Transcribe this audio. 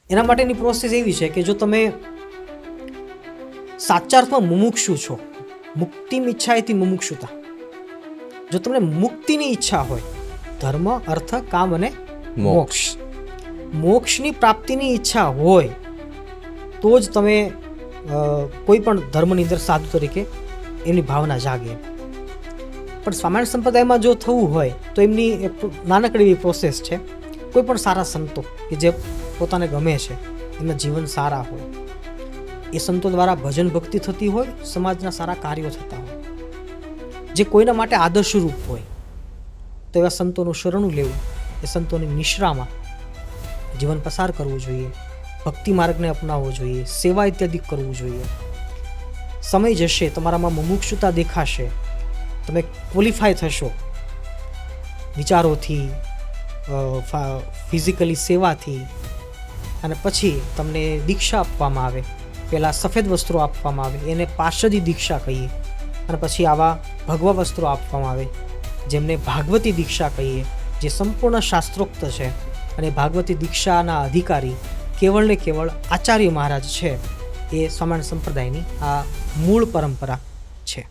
એના માટેની પ્રોસેસ એવી છે કે જો તમે સાચા અર્થમાં મુમુક્ષુ છો, મુક્તિમ ઈચ્છાએથી મુમુક્ષુતા, જો તમને મુક્તિની ઈચ્છા હોય, ધર્મ અર્થ કામ અને મોક્ષ, મોક્ષની પ્રાપ્તિની ઈચ્છા હોય તો જ તમે કોઈ પણ ધર્મની અંદર સાધુ તરીકે એમની ભાવના જાગે. પણ સ્વામિનારાયણ સંપ્રદાયમાં જો થવું હોય તો એમની નાનકડી એવી પ્રોસેસ છે. કોઈ પણ સારા સંતો કે જે પોતાને ગમે છે, એમના જીવન સારા હોય, એ સંતો દ્વારા ભજન ભક્તિ થતી હોય, સમાજના સારા કાર્યો થતા હોય, જે કોઈના માટે આદર્શરૂપ હોય, તો એવા સંતોનું શરણું લેવું, એ સંતોની નિશ્રામાં જીવન પસાર કરવું જોઈએ, ભક્તિ માર્ગને અપનાવવો જોઈએ, સેવા ઇત્યાદિ કરવું જોઈએ. સમય જશે, તમારામાં મુમુક્ષુતા દેખાશે, તમે ક્વોલિફાય થશો વિચારોથી, ફિઝિકલી સેવાથી, અને પછી તમને દીક્ષા આપવામાં આવે. પહેલાં સફેદ વસ્ત્રો આપવામાં આવે, એને પાર્ષદી દીક્ષા કહીએ, અને પછી આવા ભગવા વસ્ત્રો આપવામાં આવે, જેમને ભાગવતી દીક્ષા કહીએ, જે સંપૂર્ણ શાસ્ત્રોક્ત છે. અને ભાગવતી દીક્ષાના અધિકારી કેવળ ને કેવળ આચાર્ય મહારાજ છે. એ સ્વામિનારાયણ સંપ્રદાયની આ મૂળ પરંપરા છે.